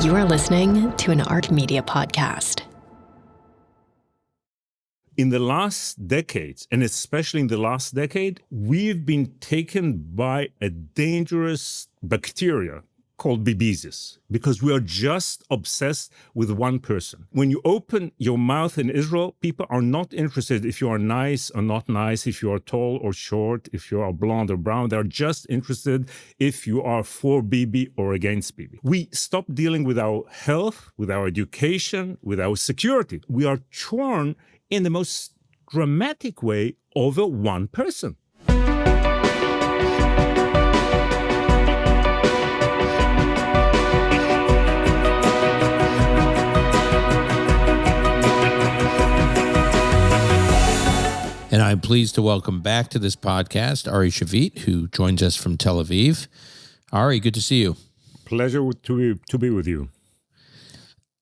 You are listening to an Ark Media podcast. In the last decades, and especially in the last decade, we've been taken by a dangerous bacteria called babesis, because we are just obsessed with one person. When you open your mouth in Israel, people are not interested if you are nice or not nice, if you are tall or short, if you are blonde or brown. They're just interested if you are for Bibi or against Bibi. We stop dealing with our health, with our education, with our security. We are torn in the most dramatic way over one person. And I'm pleased to welcome back to this podcast Ari Shavit, who joins us from Tel Aviv. Ari, good to see you. Pleasure to be with you.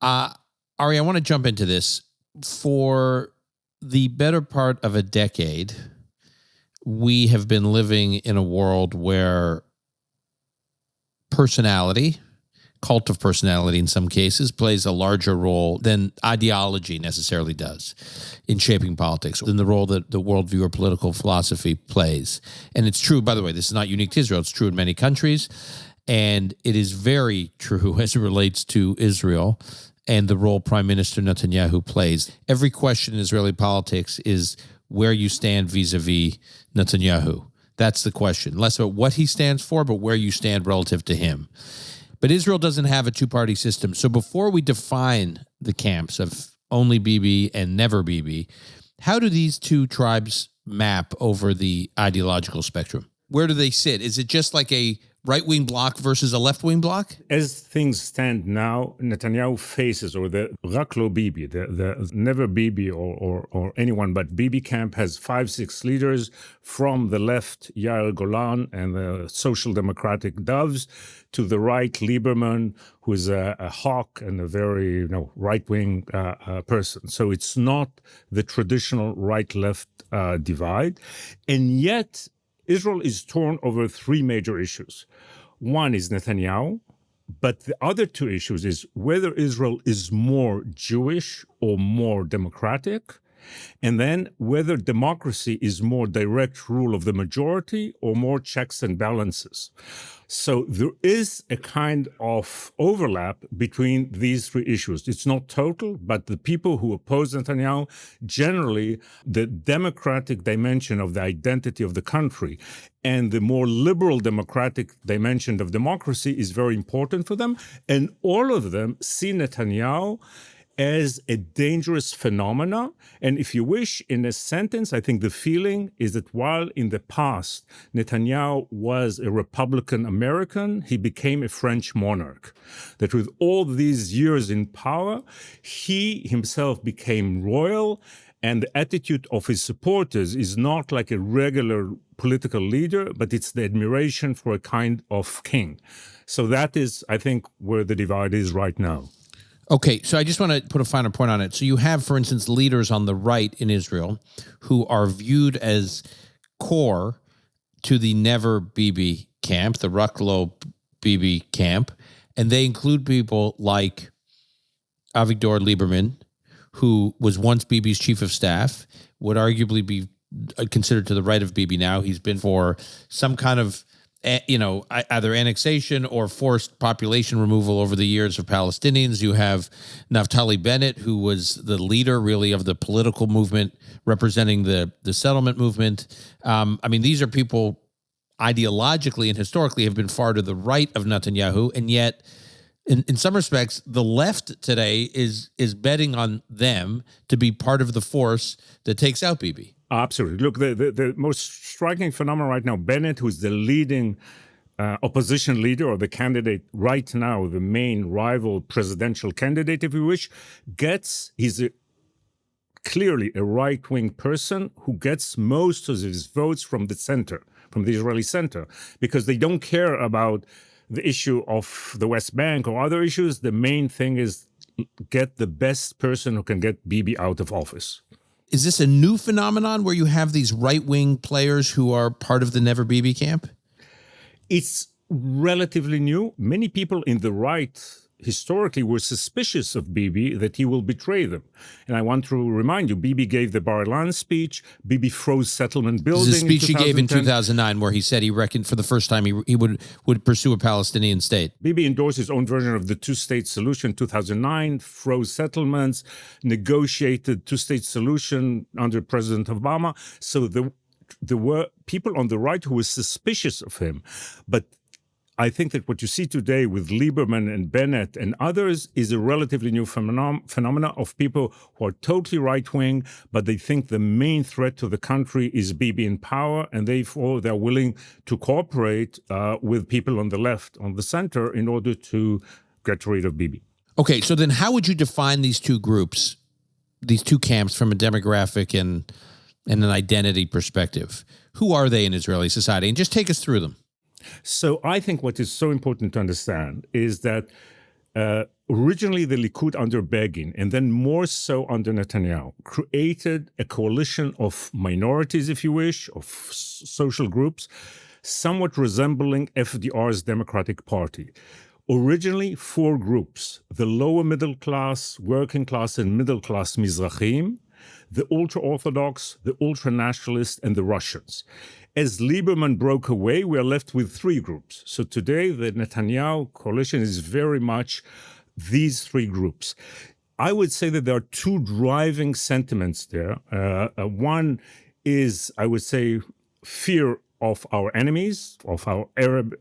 Ari, I want to jump into this. For the better part of a decade, we have been living in a world where personality, cult of personality in some cases, plays a larger role than ideology necessarily does in shaping politics, than the role that the worldview or political philosophy plays. And it's true, by the way, this is not unique to Israel. It's true in many countries. And it is very true as it relates to Israel and the role Prime Minister Netanyahu plays. Every question in Israeli politics is where you stand vis-a-vis Netanyahu. That's the question. Less about what he stands for, but where you stand relative to him. But Israel doesn't have a two-party system. So before we define the camps of Only-Bibi and Never-Bibi, how do these two tribes map over the ideological spectrum? Where do they sit? Is it just like a right-wing bloc versus a left-wing bloc? As things stand now, Netanyahu faces, or the Rak lo Bibi, the Never-Bibi or anyone but Bibi camp has 5-6 leaders from the left, Yair Golan and the Social Democratic Doves, to the right, Lieberman, who is a hawk and a very right-wing person. So it's not the traditional right-left divide. And yet, Israel is torn over 3 major issues. One is Netanyahu, but the other 2 issues is whether Israel is more Jewish or more democratic, and then whether democracy is more direct rule of the majority or more checks and balances. So there is a kind of overlap between these 3 issues. It's not total, but the people who oppose Netanyahu, generally the democratic dimension of the identity of the country and the more liberal democratic dimension of democracy is very important for them. And all of them see Netanyahu as a dangerous phenomena. And if you wish, in a sentence, I think the feeling is that while in the past Netanyahu was a Republican American, he became a French monarch. That with all these years in power, he himself became royal, and the attitude of his supporters is not like a regular political leader, but it's the admiration for a kind of king. So that is, I think, where the divide is right now. Okay, so I just want to put a finer point on it. So you have, for instance, leaders on the right in Israel who are viewed as core to the Never-Bibi camp, the Rak lo Bibi camp, and they include people like Avigdor Lieberman, who was once Bibi's chief of staff, would arguably be considered to the right of Bibi now. He's been for some kind of either annexation or forced population removal over the years of Palestinians. You have Naftali Bennett, who was the leader, really, of the political movement representing the settlement movement. These are people ideologically and historically have been far to the right of Netanyahu, and yet, in some respects, the left today is betting on them to be part of the force that takes out Bibi. Absolutely. Look, the most striking phenomenon right now, Bennett, who's the leading opposition leader or the candidate right now, the main rival presidential candidate, if you wish, he's clearly a right-wing person who gets most of his votes from the center, from the Israeli center, because they don't care about the issue of the West Bank or other issues. The main thing is get the best person who can get Bibi out of office. Is this a new phenomenon where you have these right-wing players who are part of the Never-Bibi camp? It's relatively new. Many people in the right historically were suspicious of Bibi that he will betray them. And I want to remind you, Bibi gave the Bar Ilan speech. Bibi froze settlement building. This is a speech he gave in 2010. 2009 where he said he reckoned for the first time he would pursue a Palestinian state. Bibi endorsed his own version of the two-state solution in 2009, froze settlements, negotiated two-state solution under President Obama. So there were people on the right who were suspicious of him. But I think that what you see today with Lieberman and Bennett and others is a relatively new phenomena of people who are totally right-wing, but they think the main threat to the country is Bibi in power, and therefore they're willing to cooperate with people on the left, on the center, in order to get rid of Bibi. Okay, so then how would you define these two groups, these two camps from a demographic and an identity perspective? Who are they in Israeli society? And just take us through them. So I think what is so important to understand is that originally the Likud under Begin, and then more so under Netanyahu, created a coalition of minorities, if you wish, of social groups, somewhat resembling FDR's Democratic Party. Originally, four groups: the lower middle class, working class, and middle class Mizrahim, the ultra-Orthodox, the ultra-nationalists, and the Russians. As Lieberman broke away, we are left with three groups. So today, the Netanyahu coalition is very much these three groups. I would say that there are two driving sentiments there. One is, I would say, fear of our enemies, of our Arab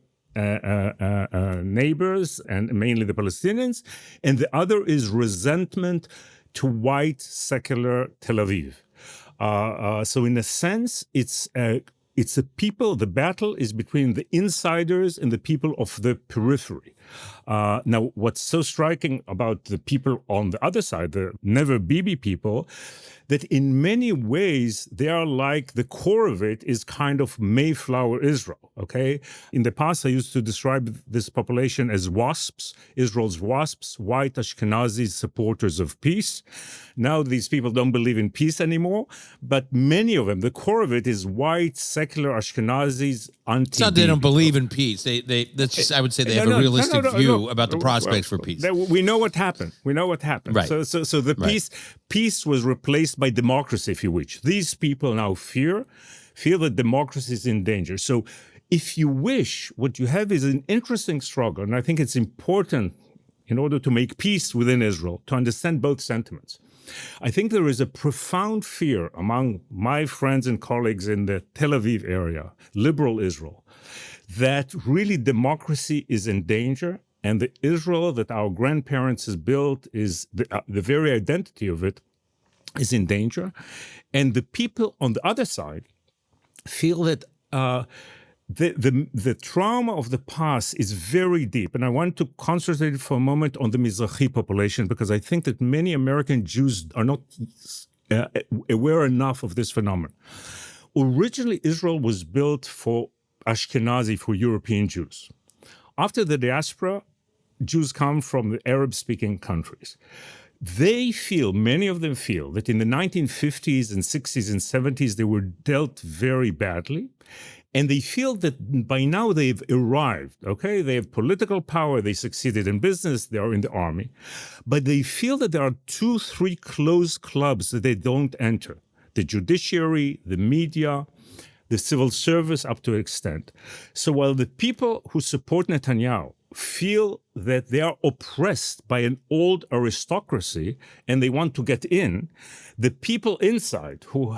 neighbors, and mainly the Palestinians. And the other is resentment to white, secular Tel Aviv. So in a sense, it's a people, the battle is between the insiders and the people of the periphery. Now, what's so striking about the people on the other side, the Never-Bibi people, that in many ways, they are like, the core of it is kind of Mayflower Israel, okay? In the past, I used to describe this population as WASPs, Israel's WASPs, white Ashkenazi supporters of peace. Now, these people don't believe in peace anymore, but many of them, the core of it is white, secular Ashkenazis, anti-Bibi. It's not they don't believe in peace. That's just, I would say they have a realistic view about the prospects for peace. We know what happened. Right. So the peace was replaced by democracy, if you wish. These people now feel that democracy is in danger. So if you wish, what you have is an interesting struggle, and I think it's important in order to make peace within Israel to understand both sentiments. I think there is a profound fear among my friends and colleagues in the Tel Aviv area, liberal Israel, that really democracy is in danger, and the Israel that our grandparents has built is the very identity of it is in danger. And the people on the other side feel that the trauma of the past is very deep. And I want to concentrate for a moment on the Mizrahi population, because I think that many American Jews are not aware enough of this phenomenon. Originally, Israel was built for Ashkenazi, for European Jews. After the diaspora, Jews come from the Arab-speaking countries. Many of them feel that in the 1950s and 60s and 70s, they were dealt very badly. And they feel that by now they've arrived, okay? They have political power, they succeeded in business, they are in the army. But they feel that there are 2-3 closed clubs that they don't enter: the judiciary, the media, the civil service, up to an extent. So while the people who support Netanyahu feel that they are oppressed by an old aristocracy and they want to get in, the people inside who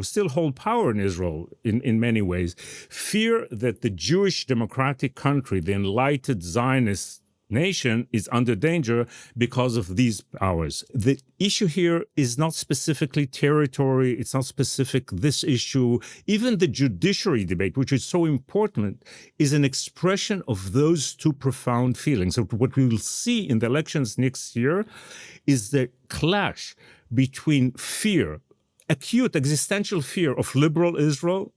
still hold power in Israel in many ways, fear that the Jewish democratic country, the enlightened Zionist nation, is under danger because of these powers. The issue here is not specifically territory, it's not specific this issue. Even the judiciary debate, which is so important, is an expression of those two profound feelings. So what we will see in the elections next year is the clash between fear, acute existential fear of liberal Israel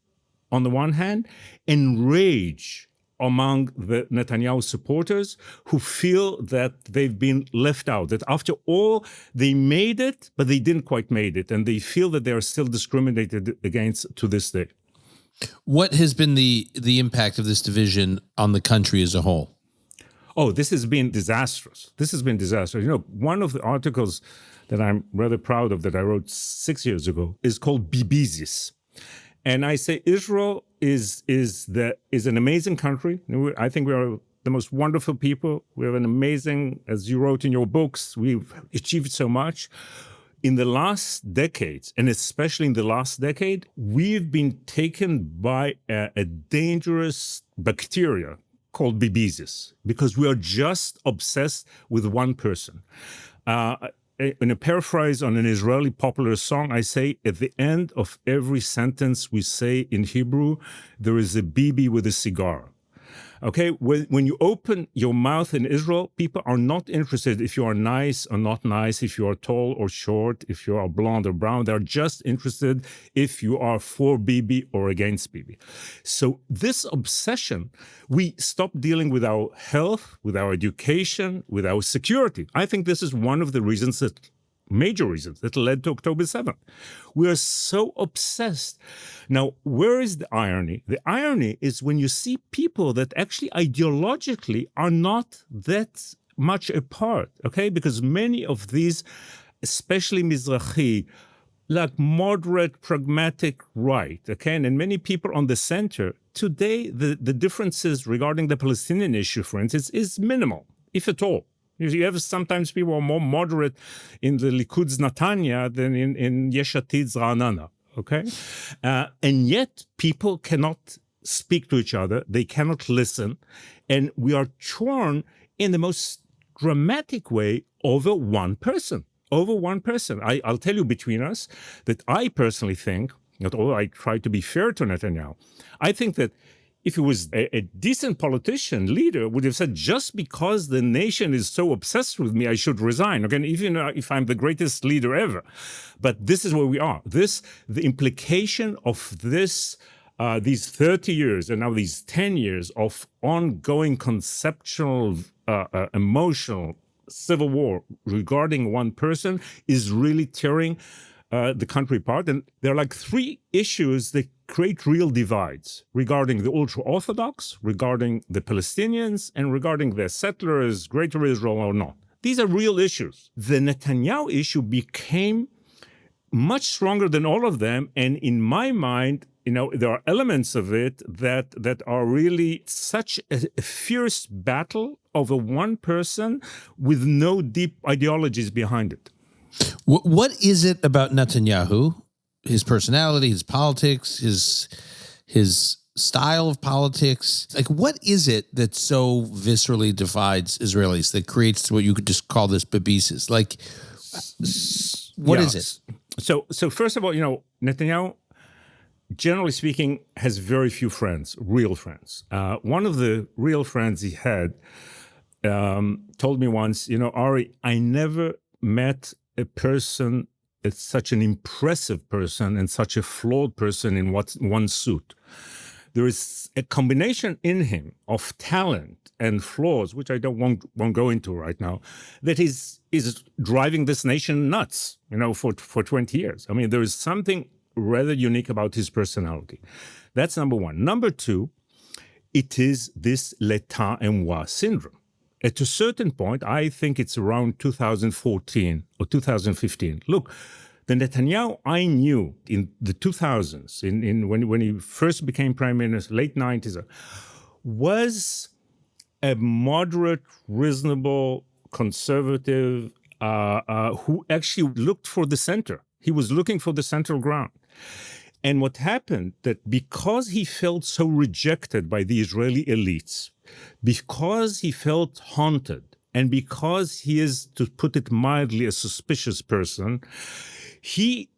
on the one hand, and rage among the Netanyahu supporters who feel that they've been left out, that after all, they made it, but they didn't quite made it, and they feel that they are still discriminated against to this day. What has been the impact of this division on the country as a whole? Oh, this has been disastrous. This has been disastrous. One of the articles that I'm rather proud of that I wrote 6 years ago is called Bibizis. And I say Israel is an amazing country. I think we are the most wonderful people. We have an amazing, as you wrote in your books, we've achieved so much. In the last decades, and especially in the last decade, we've been taken by a dangerous bacteria called Bibizis, because we are just obsessed with one person. In a paraphrase on an Israeli popular song, I say, at the end of every sentence we say in Hebrew, there is a Bibi with a cigar. Okay, when you open your mouth in Israel, people are not interested if you are nice or not nice, if you are tall or short, if you are blonde or brown. They're just interested if you are for Bibi or against Bibi. So this obsession, we stop dealing with our health, with our education, with our security. I think this is one of the reasons major reasons that led to October 7th. We are so obsessed. Now, where is the irony? The irony is when you see people that actually ideologically are not that much apart, okay? Because many of these, especially Mizrahi, like moderate, pragmatic right, okay? And many people on the center, today, the differences regarding the Palestinian issue, for instance, is minimal, if at all. You have sometimes people are more moderate in the Likud's Netanya than in Yesh Atid's Ra'anana, okay? And yet people cannot speak to each other. They cannot listen. And we are torn in the most dramatic way over one person. I'll tell you between us that I personally think, although I try to be fair to Netanyahu, I think that if he was a decent politician, leader, would have said, just because the nation is so obsessed with me, I should resign. Again, even if I'm the greatest leader ever. But this is where we are. The implication of these 30 years and now these 10 years of ongoing conceptual, emotional civil war regarding one person is really tearing the country apart. And there are like three issues that create real divides regarding the ultra-Orthodox, regarding the Palestinians, and regarding the settlers, Greater Israel or not. These are real issues. The Netanyahu issue became much stronger than all of them. And in my mind, there are elements of it that are really such a fierce battle over one person with no deep ideologies behind it. What is it about Netanyahu, his personality, his politics, his style of politics? Like, what is it that so viscerally divides Israelis, that creates what you could just call this babesis? Like, what is it? So first of all, Netanyahu, generally speaking, has very few friends, real friends. One of the real friends he had told me once, Ari, I never met a person, such an impressive person and such a flawed person in one suit. There is a combination in him of talent and flaws, which I won't go into right now, that is driving this nation nuts, for 20 years. I mean, there is something rather unique about his personality. That's number one. Number two, it is this l'état et moi syndrome. At a certain point, I think it's around 2014 or 2015. Look, the Netanyahu I knew in the 2000s, when he first became prime minister, late 90s, was a moderate, reasonable, conservative who actually looked for the center. He was looking for the central ground. And what happened, that because he felt so rejected by the Israeli elites, because he felt haunted, and because he is, to put it mildly, a suspicious person, he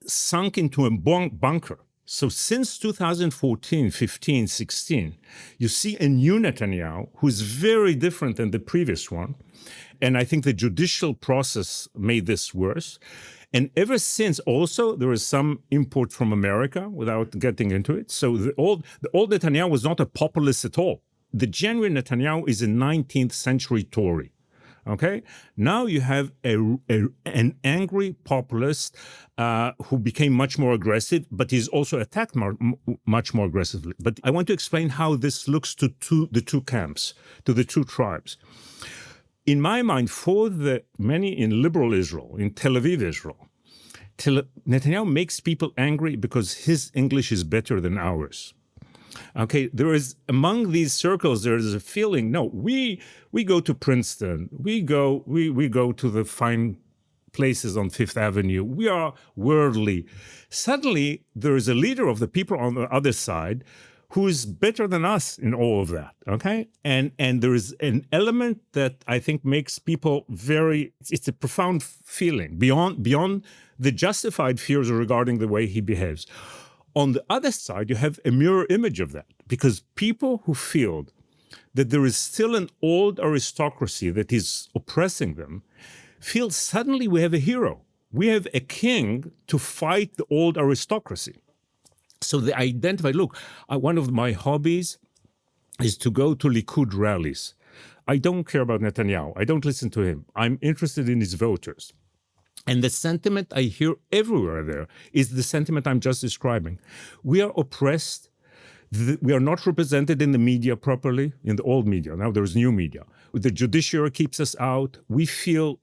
sunk into a bunker. So since 2014, 15, 16, you see a new Netanyahu who is very different than the previous one. And I think the judicial process made this worse. And ever since, also, there is some import from America, without getting into it. So the old Netanyahu was not a populist at all. The genuine Netanyahu is a 19th century Tory. Okay, now you have an angry populist who became much more aggressive, but he's also attacked much more aggressively. But I want to explain how this looks to the two camps, to the two tribes. In my mind, for the many in liberal Israel, in Tel Aviv, Israel, Netanyahu makes people angry because his English is better than ours. Okay, there is among these circles there is a feeling. No, we go to Princeton, we go to the fine places on Fifth Avenue. We are worldly. Suddenly, there is a leader of the people on the other side who is better than us in all of that. Okay, and there is an element that I think makes people very. It's a profound feeling beyond the justified fears regarding the way he behaves. On the other side, you have a mirror image of that, because people who feel that there is still an old aristocracy that is oppressing them feel suddenly we have a hero. We have a king to fight the old aristocracy. So they identify, look, one of my hobbies is to go to Likud rallies. I don't care about Netanyahu. I don't listen to him. I'm interested in his voters. And the sentiment I hear everywhere there is the sentiment I'm just describing. We are oppressed. We are not represented in the media properly, in the old media. Now there's new media. The judiciary keeps us out. We feel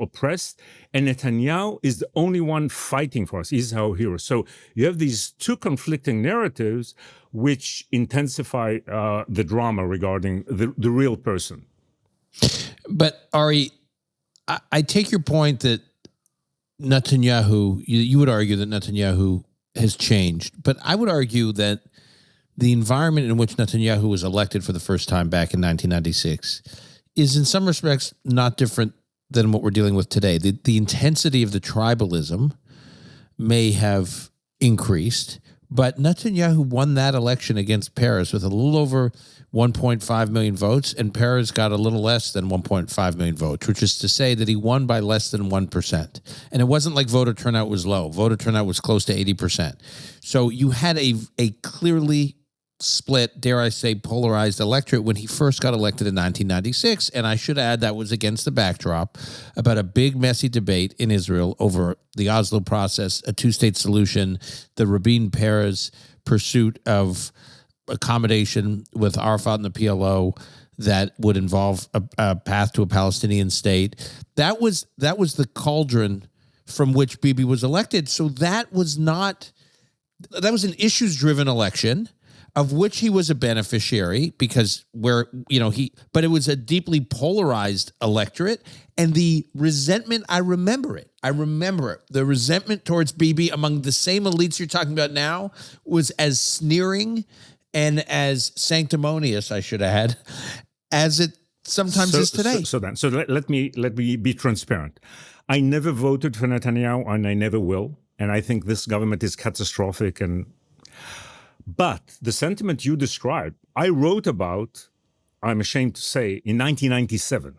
oppressed. And Netanyahu is the only one fighting for us. He's our hero. So you have these two conflicting narratives which intensify the drama regarding the real person. But Ari, I take your point that Netanyahu, you would argue that Netanyahu has changed, but I would argue that the environment in which Netanyahu was elected for the first time back in 1996 is in some respects not different than what we're dealing with today. The intensity of the tribalism may have increased, but Netanyahu won that election against Peres with a little over 1.5 million votes, and Peres got a little less than 1.5 million votes, which is to say that he won by less than 1%. And it wasn't like voter turnout was low. Voter turnout was close to 80%. So you had a clearly split, dare I say, polarized electorate when he first got elected in 1996. And I should add that was against the backdrop about a big, messy debate in Israel over the Oslo process, a two-state solution, the Rabin-Peres pursuit of accommodation with Arafat and the PLO that would involve a path to a Palestinian state. That was the cauldron from which Bibi was elected. So that was an issues-driven election of which he was a beneficiary because but it was a deeply polarized electorate, and the resentment, I remember it. The resentment towards Bibi among the same elites you're talking about now was as sneering and as sanctimonious, I should add, as it sometimes is today. So let me be transparent. I never voted for Netanyahu, and I never will. And I think this government is catastrophic. But the sentiment you described, I wrote about, I'm ashamed to say, in 1997.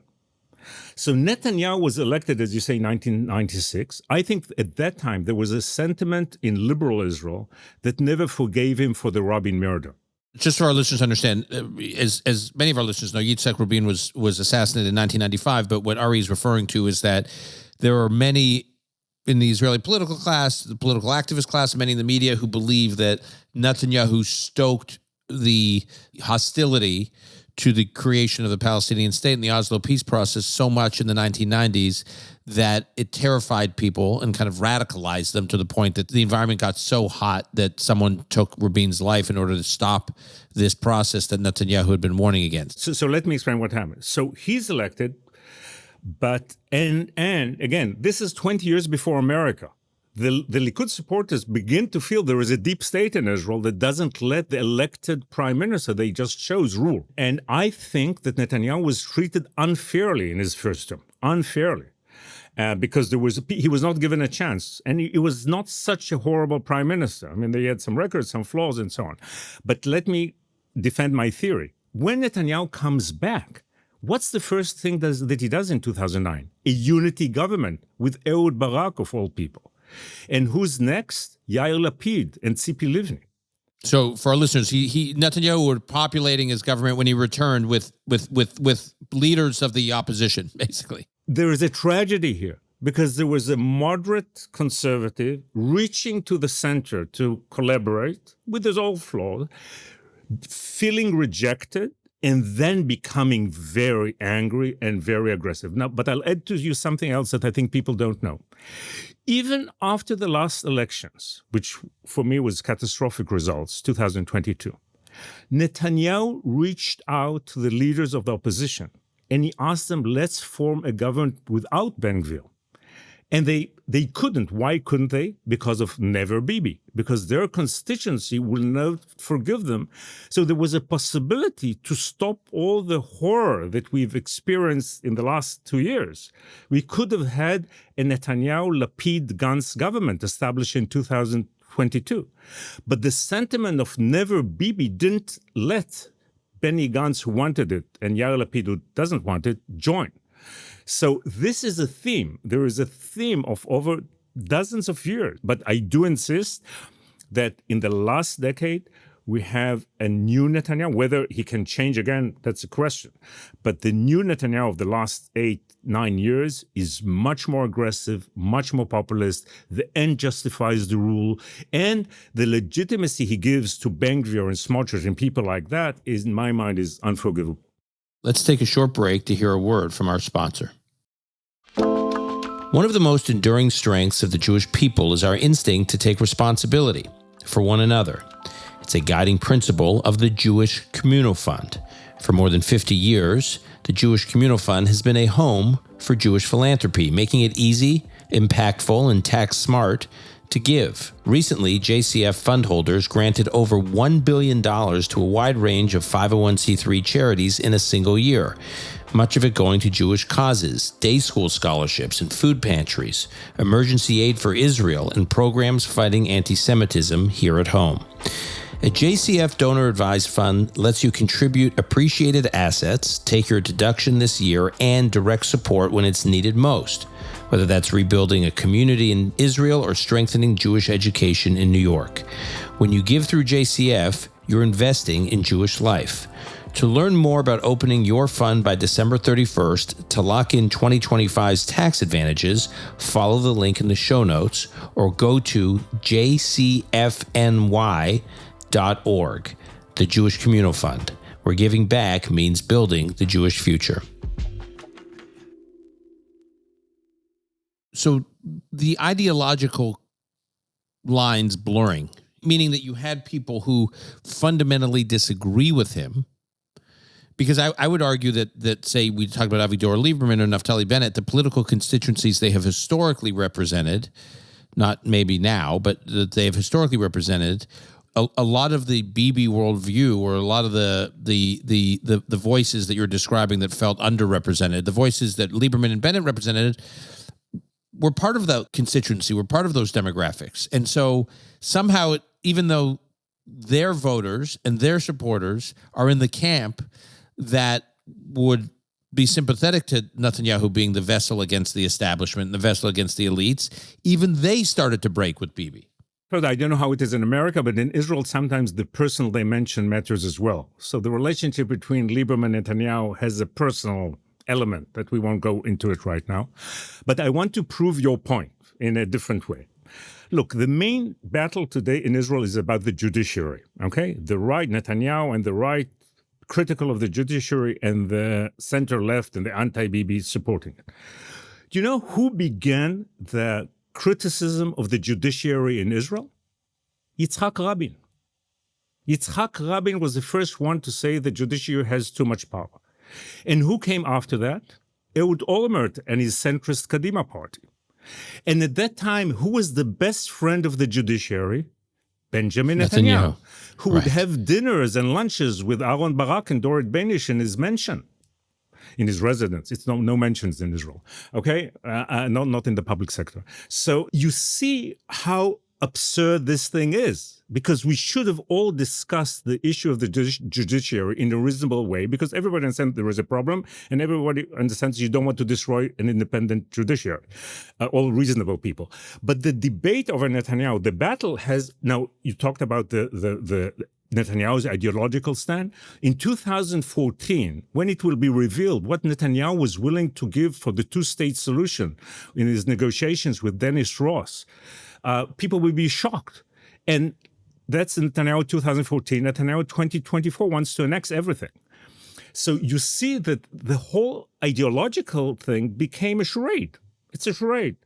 So Netanyahu was elected, as you say, in 1996. I think at that time there was a sentiment in liberal Israel that never forgave him for the Rabin murder. Just so our listeners to understand, as many of our listeners know, Yitzhak Rabin was assassinated in 1995, but what Ari is referring to is that there are many in the Israeli political class, the political activist class, many in the media who believe that Netanyahu stoked the hostility to the creation of the Palestinian state and the Oslo peace process so much in the 1990s that it terrified people and kind of radicalized them to the point that the environment got so hot that someone took Rabin's life in order to stop this process that Netanyahu had been warning against. So let me explain what happened. So he's elected, but and again, this is 20 years before America. The Likud supporters begin to feel there is a deep state in Israel that doesn't let the elected prime minister they just chose rule. And I think that Netanyahu was treated unfairly in his first term, because he was not given a chance. And he was not such a horrible prime minister. I mean, they had some records, some flaws, and so on. But let me defend my theory. When Netanyahu comes back, what's the first thing that he does in 2009? A unity government with Ehud Barak, of all people. And who's next? Yair Lapid and Tzipi Livni. So for our listeners, Netanyahu were populating his government when he returned with leaders of the opposition, basically. There is a tragedy here because there was a moderate conservative reaching to the center to collaborate with his old flaws, feeling rejected, and then becoming very angry and very aggressive. Now, but I'll add to you something else that I think people don't know. Even after the last elections, which for me was catastrophic results, 2022, Netanyahu reached out to the leaders of the opposition and he asked them, let's form a government without Ben-Gvir. And they couldn't. Why couldn't they? Because of Never-Bibi, because their constituency will not forgive them. So there was a possibility to stop all the horror that we've experienced in the last 2 years. We could have had a Netanyahu-Lapid-Gantz government established in 2022. But the sentiment of Never-Bibi didn't let Benny Gantz, who wanted it, and Yair Lapid, who doesn't want it, join. So this is a theme. There is a theme of over dozens of years. But I do insist that in the last decade, we have a new Netanyahu. Whether he can change again, that's a question. But the new Netanyahu of the last 8-9 years is much more aggressive, much more populist. The end justifies the rule. And the legitimacy he gives to Ben-Gvir and Smotrich and people like that, is, in my mind, is unforgivable. Let's take a short break to hear a word from our sponsor. One of the most enduring strengths of the Jewish people is our instinct to take responsibility for one another. It's a guiding principle of the Jewish Communal Fund. For more than 50 years, the Jewish Communal Fund has been a home for Jewish philanthropy, making it easy, impactful, and tax smart to give. Recently, JCF fund holders granted over $1 billion to a wide range of 501c3 charities in a single year, much of it going to Jewish causes, day school scholarships and food pantries, emergency aid for Israel, and programs fighting anti-Semitism here at home. A JCF donor-advised fund lets you contribute appreciated assets, take your deduction this year, and direct support when it's needed most, whether that's rebuilding a community in Israel or strengthening Jewish education in New York. When you give through JCF, you're investing in Jewish life. To learn more about opening your fund by December 31st to lock in 2025's tax advantages, follow the link in the show notes or go to jcfny.org, the Jewish Communal Fund, where giving back means building the Jewish future. So the ideological lines blurring, meaning that you had people who fundamentally disagree with him, because I would argue that say we talk about Avigdor Lieberman or Naftali Bennett, the political constituencies they have historically represented, not maybe now, but that they have historically represented, a lot of the Bibi worldview, or a lot of the voices that you're describing that felt underrepresented, the voices that Lieberman and Bennett represented, were part of that constituency, were part of those demographics. And so somehow, even though their voters and their supporters are in the camp that would be sympathetic to Netanyahu being the vessel against the establishment and the vessel against the elites, even they started to break with Bibi. I don't know how it is in America, but in Israel, sometimes the personal dimension matters as well. So the relationship between Lieberman and Netanyahu has a personal element that we won't go into it right now. But I want to prove your point in a different way. Look, the main battle today in Israel is about the judiciary, okay? The right, Netanyahu, and the right critical of the judiciary, and the center-left and the anti-Bibi supporting it. Do you know who began the criticism of the judiciary in Israel? Yitzhak Rabin. Yitzhak Rabin was the first one to say the judiciary has too much power. And who came after that? Ehud Olmert and his centrist Kadima party. And at that time, who was the best friend of the judiciary? Benjamin Netanyahu, who would have dinners and lunches with Aaron Barak and Dorit Benish in his mansion, in his residence. It's no mentions in Israel, okay? Not in the public sector. So you see how absurd this thing is, because we should have all discussed the issue of the judiciary in a reasonable way, because everybody understands there is a problem and everybody understands you don't want to destroy an independent judiciary, all reasonable people. But the debate over Netanyahu, the battle has, now you talked about the Netanyahu's ideological stand. In 2014, when it will be revealed what Netanyahu was willing to give for the two-state solution in his negotiations with Dennis Ross, people will be shocked. And that's Netanyahu 2014. Netanyahu 2024 wants to annex everything. So you see that the whole ideological thing became a charade. It's a charade.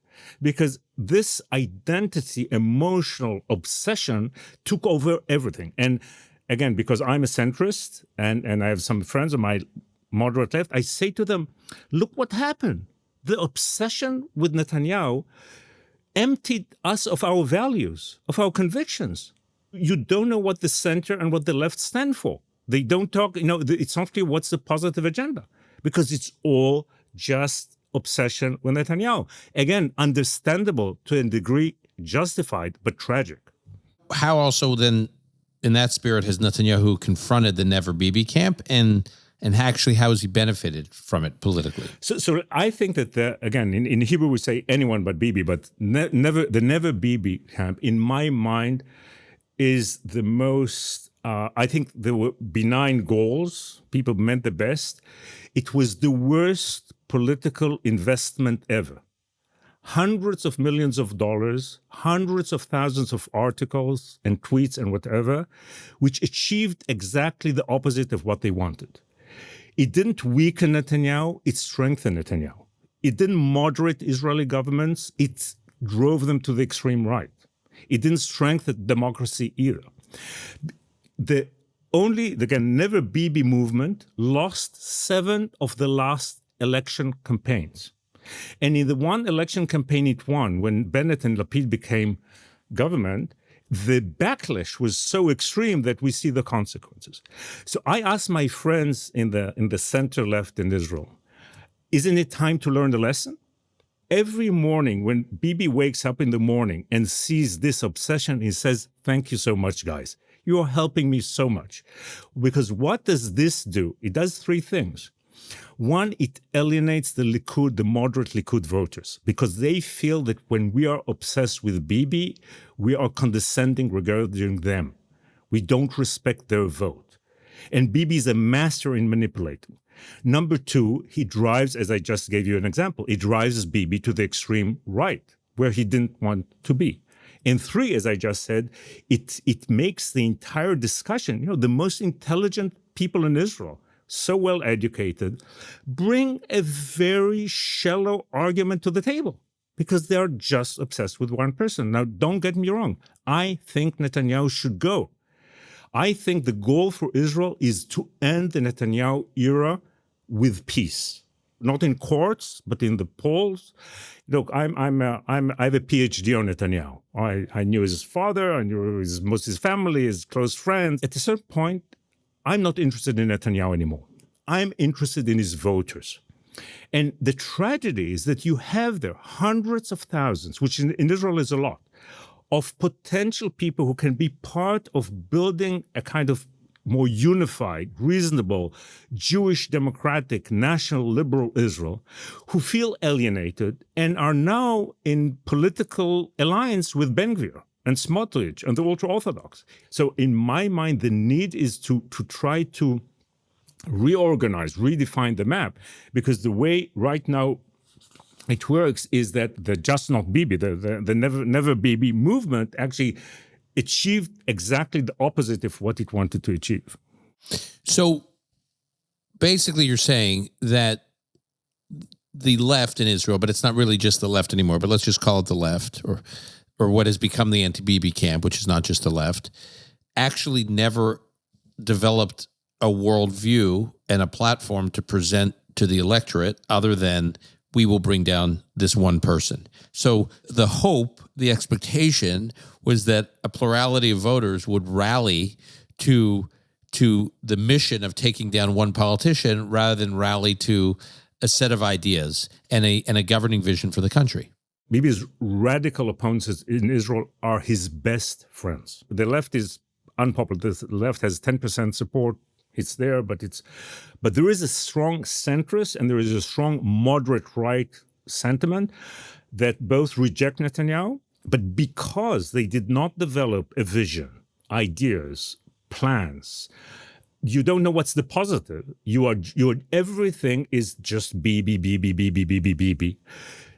Because this identity, emotional obsession took over everything. And again, because I'm a centrist and I have some friends on my moderate left, I say to them, look what happened. The obsession with Netanyahu emptied us of our values, of our convictions. You don't know what the center and what the left stand for. They don't talk, it's not clear what's the positive agenda, because it's all just obsession with Netanyahu. Again, understandable to a degree, justified, but tragic. How also then, in that spirit, has Netanyahu confronted the Never-Bibi camp, and actually how has he benefited from it politically? So I think that, again, in Hebrew we say anyone but Bibi, but the Never-Bibi camp, in my mind, is the most, I think there were benign goals. People meant the best. It was the worst political investment ever. Hundreds of millions of dollars, hundreds of thousands of articles and tweets and whatever, which achieved exactly the opposite of what they wanted. It didn't weaken Netanyahu, it strengthened Netanyahu. It didn't moderate Israeli governments, it drove them to the extreme right. It didn't strengthen democracy either. The Never-Bibi movement lost 7 of the last election campaigns. And in the one election campaign it won, when Bennett and Lapid became government, the backlash was so extreme that we see the consequences. So I asked my friends in the center left in Israel, isn't it time to learn the lesson? Every morning when Bibi wakes up in the morning and sees this obsession, he says, thank you so much, guys. You are helping me so much. Because what does this do? It does 3 things. One, it alienates the Likud, the moderate Likud voters, because they feel that when we are obsessed with Bibi, we are condescending regarding them. We don't respect their vote. And Bibi is a master in manipulating. Number 2, he drives, as I just gave you an example, he drives Bibi to the extreme right, where he didn't want to be. And 3, as I just said, it makes the entire discussion, the most intelligent people in Israel, so well educated, bring a very shallow argument to the table because they are just obsessed with one person. Now, don't get me wrong. I think Netanyahu should go. I think the goal for Israel is to end the Netanyahu era with peace, not in courts, but in the polls. Look, I have a PhD on Netanyahu. I knew his father, I knew most of his family, his close friends. At a certain point, I'm not interested in Netanyahu anymore. I'm interested in his voters. And the tragedy is that you have there hundreds of thousands, which in Israel is a lot, of potential people who can be part of building a kind of more unified, reasonable, Jewish, democratic, national, liberal Israel, who feel alienated and are now in political alliance with Ben-Gvir and Smotrich and the ultra-Orthodox. So in my mind, the need is to try to reorganize, redefine the map, because the way right now it works is that the Just Not Bibi, the Never-Bibi movement actually achieved exactly the opposite of what it wanted to achieve. So basically you're saying that the left in Israel, but it's not really just the left anymore, but let's just call it the left, or what has become the anti-Bibi camp, which is not just the left, actually never developed a worldview and a platform to present to the electorate other than we will bring down this one person. So the hope, the expectation was that a plurality of voters would rally to the mission of taking down one politician rather than rally to a set of ideas and a governing vision for the country. Bibi's radical opponents in Israel are his best friends. The left is unpopular. The left has 10% support. It's there, but there is a strong centrist and there is a strong moderate right sentiment that both reject Netanyahu, but because they did not develop a vision, ideas, plans, you don't know what's the positive. Everything is just Bibi, Bibi, Bibi, Bibi, Bibi.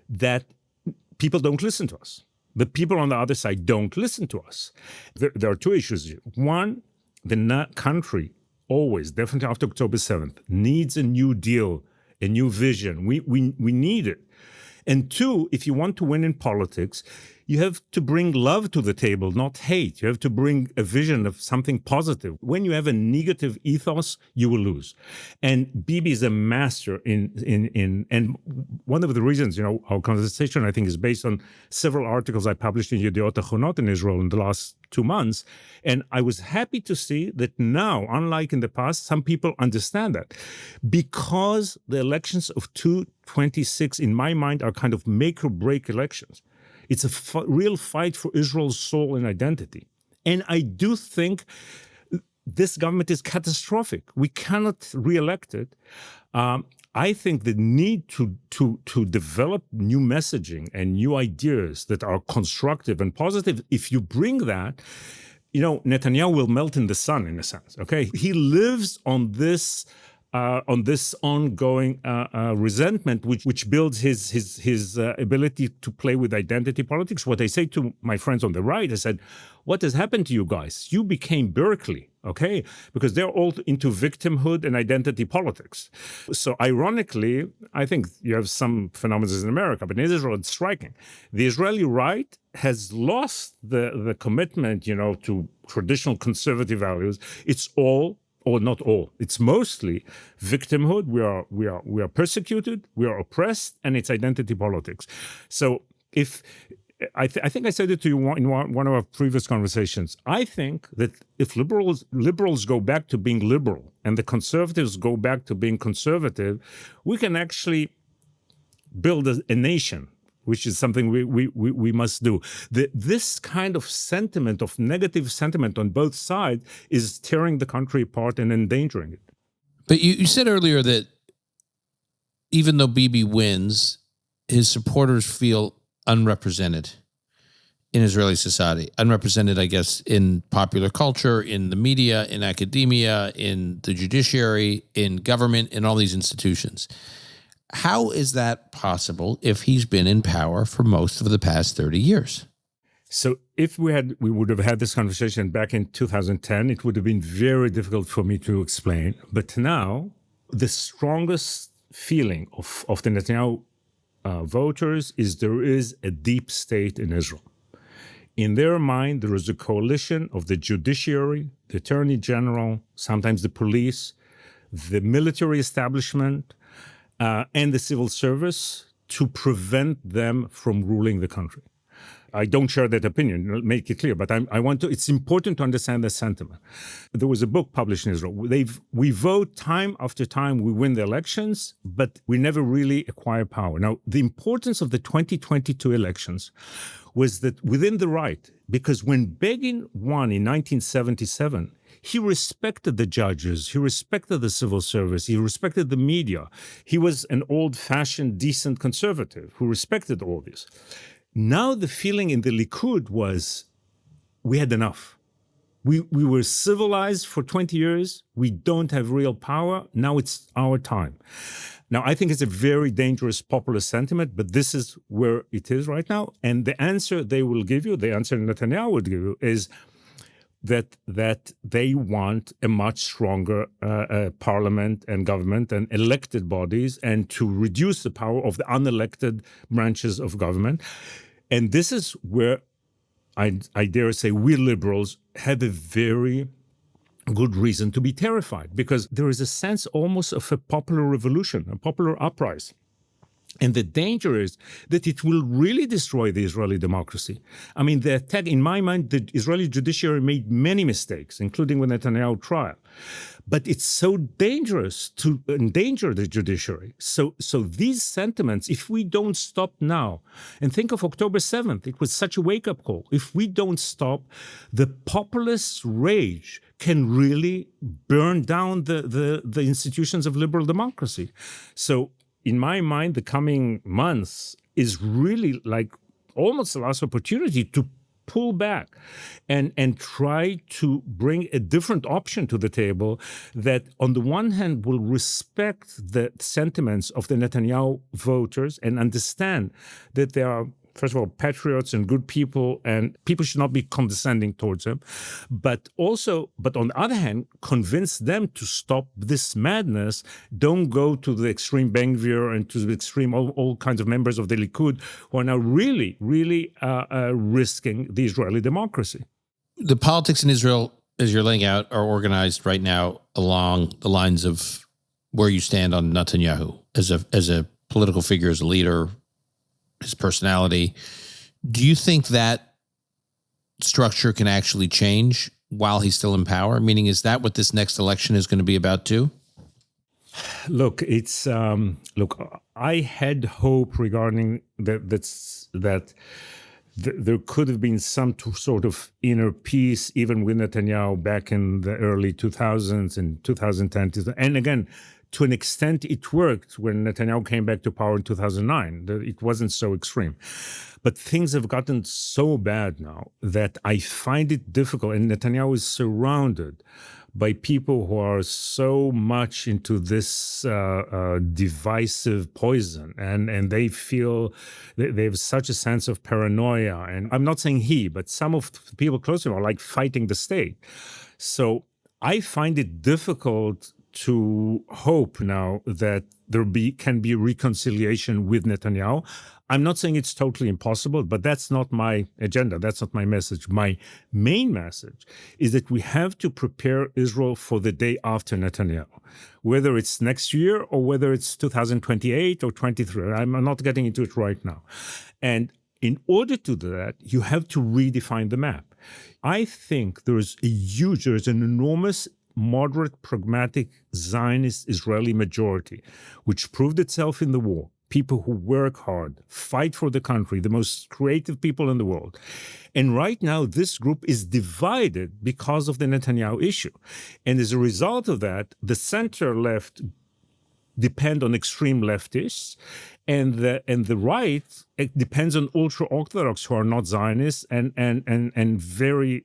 That people don't listen to us. The people on the other side don't listen to us. There are two issues here. One, the country always, definitely after October 7th, needs a new deal, a new vision. We need it. And two, if you want to win in politics, you have to bring love to the table, not hate. You have to bring a vision of something positive. When you have a negative ethos, you will lose. And Bibi is a master and one of the reasons, our conversation, I think, is based on several articles I published in Yediot Achronot in Israel in the last 2 months. And I was happy to see that now, unlike in the past, some people understand that. Because the elections of 2026, in my mind, are kind of make or break elections. It's a real fight for Israel's soul and identity. And I do think this government is catastrophic. We cannot re-elect it. I think the need to develop new messaging and new ideas that are constructive and positive, if you bring that, Netanyahu will melt in the sun, in a sense, okay? He lives on this ongoing resentment, which builds his ability to play with identity politics. What I say to my friends on the right, I said, what has happened to you guys? You became Berkeley, okay? Because they're all into victimhood and identity politics. So ironically, I think you have some phenomena in America, but in Israel it's striking. The Israeli right has lost the commitment, to traditional conservative values. It's all, or not all, it's mostly victimhood. We are persecuted, we are oppressed, and it's identity politics. So if I think I said it to you in one of our previous conversations, I think that if liberals go back to being liberal and the conservatives go back to being conservative, we can actually build a nation, which is something we must do. This kind of sentiment, of negative sentiment on both sides, is tearing the country apart and endangering it. But you said earlier that even though Bibi wins, his supporters feel unrepresented in Israeli society. Unrepresented, I guess, in popular culture, in the media, in academia, in the judiciary, in government, in all these institutions. How is that possible if he's been in power for most of the past 30 years? So if we would have had this conversation back in 2010, it would have been very difficult for me to explain. But now, the strongest feeling of the Netanyahu voters is there is a deep state in Israel. In their mind, there is a coalition of the judiciary, the attorney general, sometimes the police, the military establishment, and the civil service to prevent them from ruling the country. I don't share that opinion, make it clear, but it's important to understand the sentiment. There was a book published in Israel. We vote time after time, we win the elections, but we never really acquire power. Now, the importance of the 2022 elections was that within the right, because when Begin won in 1977, he respected the judges, he respected the civil service, he respected the media. He was an old-fashioned, decent conservative who respected all this. Now the feeling in the Likud was, we had enough. We were civilized for 20 years. We don't have real power. Now it's our time. Now, I think it's a very dangerous populist sentiment, but this is where it is right now. And the answer they will give you, the answer Netanyahu would give you, is that they want a much stronger parliament and government and elected bodies, and to reduce the power of the unelected branches of government. And this is where I dare say we liberals have a very good reason to be terrified, because there is a sense almost of a popular revolution, a popular uprising. And the danger is that it will really destroy the Israeli democracy. I mean, the attack, in my mind, the Israeli judiciary made many mistakes, including the Netanyahu trial. But it's so dangerous to endanger the judiciary. So these sentiments, if we don't stop now, and think of October 7th, it was such a wake-up call. If we don't stop, the populist rage can really burn down the institutions of liberal democracy. So in my mind, the coming months is really like almost the last opportunity to pull back and try to bring a different option to the table that, on the one hand, will respect the sentiments of the Netanyahu voters and understand that they are, first of all, patriots and good people, and people should not be condescending towards them. But on the other hand, convince them to stop this madness. Don't go to the extreme Ben Gvir and to the extreme all kinds of members of the Likud who are now really risking the Israeli democracy. The politics in Israel, as you're laying out, are organized right now along the lines of where you stand on Netanyahu as a political figure, as a leader, his personality. Do you think that structure can actually change while he's still in power? Meaning, is that what this next election is going to be about too? Look, it's I had hope regarding that there could have been some sort of inner peace even with Netanyahu back in the early 2000s and 2010. And again, to an extent, it worked when Netanyahu came back to power in 2009. It wasn't so extreme. But things have gotten so bad now that I find it difficult. And Netanyahu is surrounded by people who are so much into this divisive poison. And they feel they have such a sense of paranoia. And I'm not saying he, but some of the people close to him are like fighting the state. So I find it difficult to hope now that there can be reconciliation with Netanyahu. I'm not saying it's totally impossible, but that's not my agenda. That's not my message. My main message is that we have to prepare Israel for the day after Netanyahu, whether it's next year or whether it's 2028 or 23. I'm not getting into it right now. And in order to do that, you have to redefine the map. I think there's an enormous moderate, pragmatic, Zionist Israeli majority, which proved itself in the war. People who work hard, fight for the country, the most creative people in the world. And right now, this group is divided because of the Netanyahu issue. And as a result of that, the center-left depend on extreme leftists, and the right, it depends on ultra-Orthodox who are not Zionists and very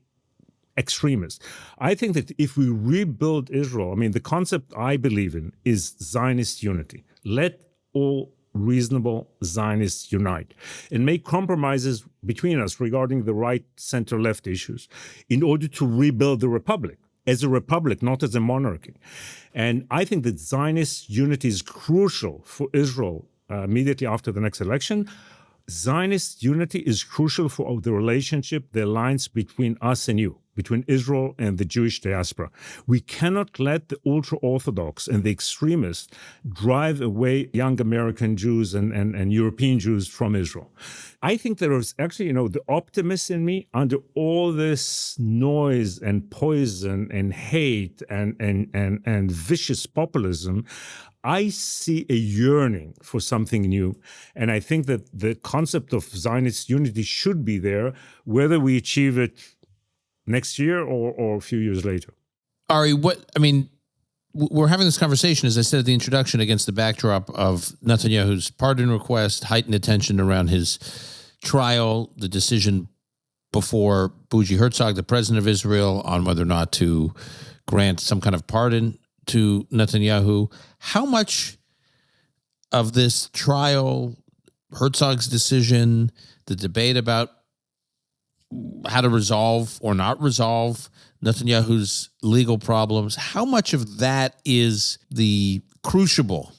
extremists. I think that if we rebuild Israel, I mean, the concept I believe in is Zionist unity. Let all reasonable Zionists unite and make compromises between us regarding the right, center, left issues in order to rebuild the republic as a republic, not as a monarchy. And I think that Zionist unity is crucial for Israel immediately after the next election. Zionist unity is crucial for the relationship, the alliance between us and you, between Israel and the Jewish diaspora. We cannot let the ultra-Orthodox and the extremists drive away young American Jews and European Jews from Israel. I think there is actually, the optimist in me under all this noise and poison and hate and vicious populism. I see a yearning for something new. And I think that the concept of Zionist unity should be there, whether we achieve it next year or a few years later. Ari, we're having this conversation, as I said at the introduction, against the backdrop of Netanyahu's pardon request, heightened attention around his trial, the decision before Bougie Herzog, the president of Israel, on whether or not to grant some kind of pardon to Netanyahu. How much of this trial, Herzog's decision, the debate about how to resolve or not resolve Netanyahu's legal problems, how much of that is the crucible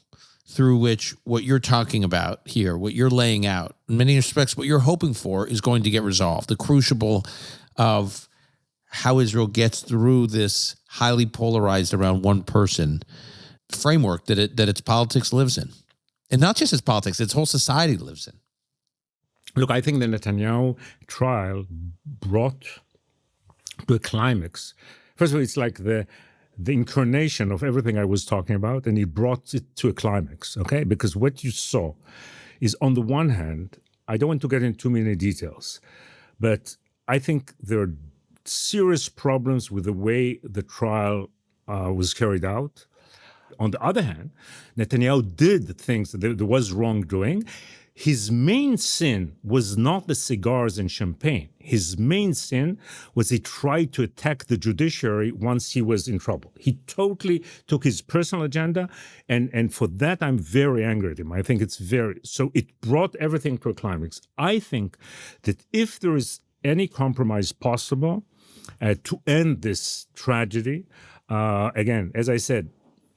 through which what you're talking about here, what you're laying out, in many respects, what you're hoping for is going to get resolved, the crucible of how Israel gets through this highly polarized around one person framework that its politics lives in? And not just his politics, its whole society lives in. Look, I think the Netanyahu trial brought to a climax. First of all, it's like the incarnation of everything I was talking about, and he brought it to a climax, okay? Because what you saw is, on the one hand, I don't want to get into too many details, but I think there are serious problems with the way the trial was carried out. On the other hand, Netanyahu did things that there was wrongdoing. His main sin was not the cigars and champagne. His main sin was he tried to attack the judiciary once he was in trouble. He totally took his personal agenda, and for that I'm very angry at him. I think so it brought everything to a climax. I think that if there is any compromise possible to end this tragedy, again, as I said,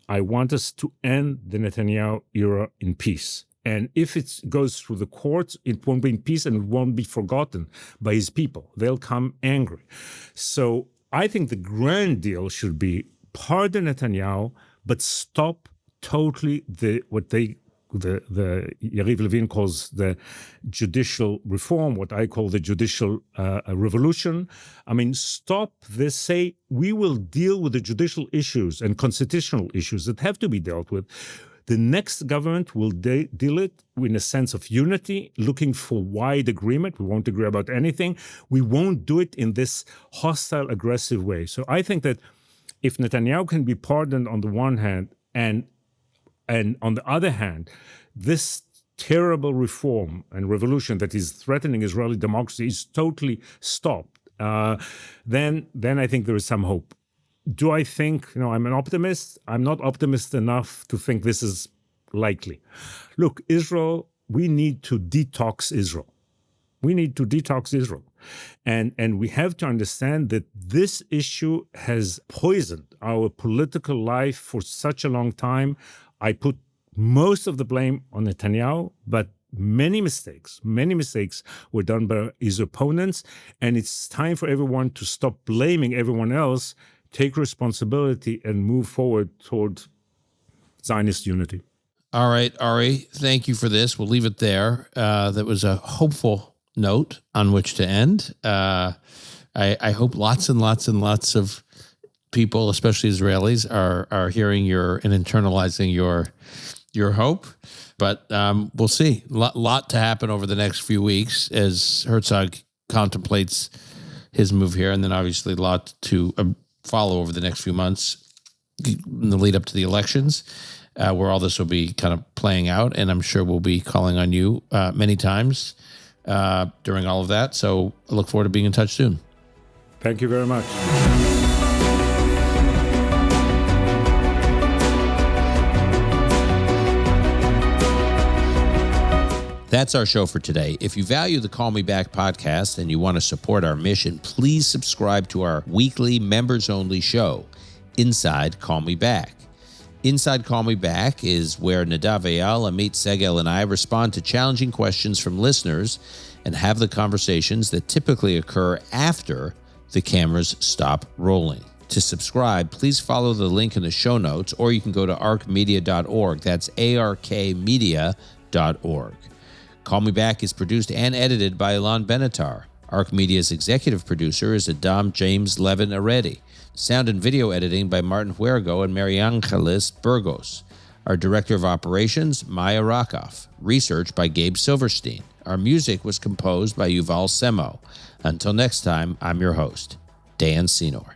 I want us to end the Netanyahu era in peace. And if it goes through the courts, it won't be in peace and it won't be forgotten by his people. They'll come angry. So I think the grand deal should be pardon Netanyahu, but stop totally what Yariv Levin calls the judicial reform, what I call the judicial revolution. I mean, stop this, say, we will deal with the judicial issues and constitutional issues that have to be dealt with. The next government will deal it in a sense of unity, looking for wide agreement. We won't agree about anything. We won't do it in this hostile, aggressive way. So I think that if Netanyahu can be pardoned on the one hand, and on the other hand, this terrible reform and revolution that is threatening Israeli democracy is totally stopped, then I think there is some hope. Do I think, I'm an optimist? I'm not optimist enough to think this is likely. Look, Israel, we need to detox Israel. We need to detox Israel. And we have to understand that this issue has poisoned our political life for such a long time. I put most of the blame on Netanyahu, but many mistakes were done by his opponents. And it's time for everyone to stop blaming everyone else, take responsibility, and move forward toward Zionist unity. All right, Ari, thank you for this. We'll leave it there. That was a hopeful note on which to end. I hope lots and lots and lots of people, especially Israelis, are hearing and internalizing your hope. But we'll see. Lot to happen over the next few weeks as Herzog contemplates his move here, and then obviously a lot to follow over the next few months in the lead up to the elections, where all this will be kind of playing out. And I'm sure we'll be calling on you many times during all of that. So I look forward to being in touch soon. Thank you very much. That's our show for today. If you value the Call Me Back podcast and you want to support our mission, please subscribe to our weekly members-only show, Inside Call Me Back. Inside Call Me Back is where Nadav Eyal, Amit Segel, and I respond to challenging questions from listeners and have the conversations that typically occur after the cameras stop rolling. To subscribe, please follow the link in the show notes, or you can go to arkmedia.org. That's arkmedia.org. Call Me Back is produced and edited by Ilan Benatar. Ark Media's executive producer is Adam James Levin Aredi. Sound and video editing by Martin Huergo and Mariangelis Burgos. Our director of operations, Maya Rakoff. Research by Gabe Silverstein. Our music was composed by Yuval Semo. Until next time, I'm your host, Dan Senor.